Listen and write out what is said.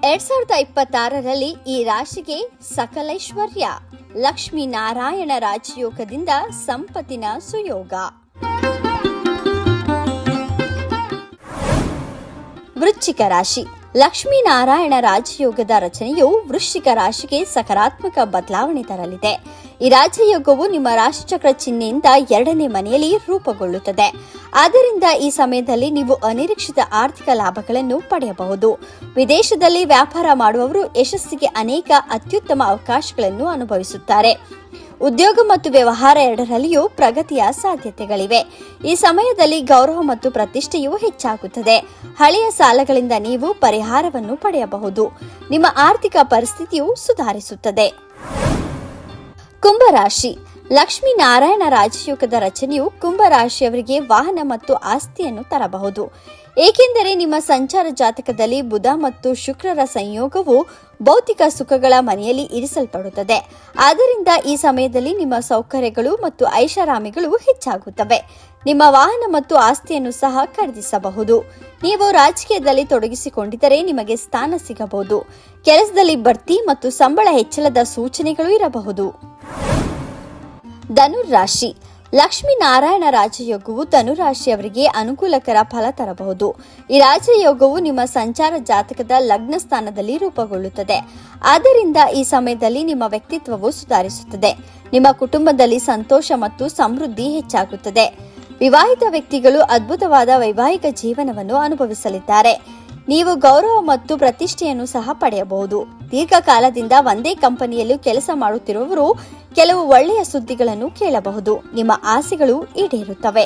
2026ರಲ್ಲಿ ಈ ರಾಶಿಗೆ ಸಕಲೈಶ್ವರ್ಯ, ಲಕ್ಷ್ಮೀನಾರಾಯಣ ರಾಜಯೋಗದಿಂದ ಸಂಪತ್ತಿನ ಸುಯೋಗ. ವೃಶ್ಚಿಕ ರಾಶಿ. ಲಕ್ಷ್ಮೀನಾರಾಯಣ ರಾಜಯೋಗದ ರಚನೆಯು ವೃಶ್ಚಿಕ ರಾಶಿಗೆ ಸಕಾರಾತ್ಮಕ ಬದಲಾವಣೆ ತರಲಿದೆ. ಈ ರಾಜಯೋಗವು ನಿಮ್ಮ ರಾಶಿಚಕ್ರ ಚಿಹ್ನೆಯಿಂದ 2ನೇ ಮನೆಯಲ್ಲಿ ರೂಪುಗೊಳ್ಳುತ್ತದೆ. ಆದ್ದರಿಂದ ಈ ಸಮಯದಲ್ಲಿ ನೀವು ಅನಿರೀಕ್ಷಿತ ಆರ್ಥಿಕ ಲಾಭಗಳನ್ನು ಪಡೆಯಬಹುದು. ವಿದೇಶದಲ್ಲಿ ವ್ಯಾಪಾರ ಮಾಡುವವರು ಯಶಸ್ಸಿಗೆ ಅನೇಕ ಅತ್ಯುತ್ತಮ ಅವಕಾಶಗಳನ್ನು ಅನುಭವಿಸುತ್ತಾರೆ. ಉದ್ಯೋಗ ಮತ್ತು ವ್ಯವಹಾರ ಎರಡರಲ್ಲಿಯೂ ಪ್ರಗತಿಯ ಸಾಧ್ಯತೆಗಳಿವೆ. ಈ ಸಮಯದಲ್ಲಿ ಗೌರವ ಮತ್ತು ಪ್ರತಿಷ್ಠೆಯೂ ಹೆಚ್ಚಾಗುತ್ತದೆ. ಹಳೆಯ ಸಾಲಗಳಿಂದ ನೀವು ಪರಿಹಾರವನ್ನು ಪಡೆಯಬಹುದು. ನಿಮ್ಮ ಆರ್ಥಿಕ ಪರಿಸ್ಥಿತಿಯು ಸುಧಾರಿಸುತ್ತದೆ. ಕುಂಭರಾಶಿ. ಲಕ್ಷ್ಮೀನಾರಾಯಣ ರಾಜಯೋಗದ ರಚನೆಯು ಕುಂಭರಾಶಿಯವರಿಗೆ ವಾಹನ ಮತ್ತು ಆಸ್ತಿಯನ್ನು ತರಬಹುದು. ಏಕೆಂದರೆ ನಿಮ್ಮ ಸಂಚಾರ ಜಾತಕದಲ್ಲಿ ಬುಧ ಮತ್ತು ಶುಕ್ರರ ಸಂಯೋಗವು ಭೌತಿಕ ಸುಖಗಳ ಮನೆಯಲ್ಲಿ ಇರಿಸಲ್ಪಡುತ್ತದೆ. ಆದ್ದರಿಂದ ಈ ಸಮಯದಲ್ಲಿ ನಿಮ್ಮ ಸೌಕರ್ಯಗಳು ಮತ್ತು ಐಷಾರಾಮಿಗಳು ಹೆಚ್ಚಾಗುತ್ತವೆ. ನಿಮ್ಮ ವಾಹನ ಮತ್ತು ಆಸ್ತಿಯನ್ನು ಸಹ ಖರೀದಿಸಬಹುದು. ನೀವು ರಾಜಕೀಯದಲ್ಲಿ ತೊಡಗಿಸಿಕೊಂಡಿದ್ದರೆ ನಿಮಗೆ ಸ್ಥಾನ ಸಿಗಬಹುದು. ಕೆಲಸದಲ್ಲಿ ಬಡ್ತಿ ಮತ್ತು ಸಂಬಳ ಹೆಚ್ಚಳದ ಸೂಚನೆಗಳು ಇರಬಹುದು. ಧನುರಾಶಿ. ಲಕ್ಷ್ಮೀನಾರಾಯಣ ರಾಜಯೋಗವು ಧನುರಾಶಿಯವರಿಗೆ ಅನುಕೂಲಕರ ಫಲ ತರಬಹುದು. ಈ ರಾಜಯೋಗವು ನಿಮ್ಮ ಸಂಚಾರ ಜಾತಕದ ಲಗ್ನ ಸ್ಥಾನದಲ್ಲಿ ರೂಪುಗೊಳ್ಳುತ್ತದೆ. ಆದ್ದರಿಂದ ಈ ಸಮಯದಲ್ಲಿ ನಿಮ್ಮ ವ್ಯಕ್ತಿತ್ವವು ಸುಧಾರಿಸುತ್ತದೆ. ನಿಮ್ಮ ಕುಟುಂಬದಲ್ಲಿ ಸಂತೋಷ ಮತ್ತು ಸಮೃದ್ಧಿ ಹೆಚ್ಚಾಗುತ್ತದೆ. ವಿವಾಹಿತ ವ್ಯಕ್ತಿಗಳು ಅದ್ಭುತವಾದ ವೈವಾಹಿಕ ಜೀವನವನ್ನು ಅನುಭವಿಸಲಿದ್ದಾರೆ. ನೀವು ಗೌರವ ಮತ್ತು ಪ್ರತಿಷ್ಠೆಯನ್ನು ಸಹ ಪಡೆಯಬಹುದು. ದೀರ್ಘಕಾಲದಿಂದ ಒಂದೇ ಕಂಪನಿಯಲ್ಲಿ ಕೆಲಸ ಮಾಡುತ್ತಿರುವವರು ಕೆಲವು ಒಳ್ಳೆಯ ಸುದ್ದಿಗಳನ್ನು ಕೇಳಬಹುದು. ನಿಮ್ಮ ಆಸೆಗಳು ಈಡೇರುತ್ತವೆ.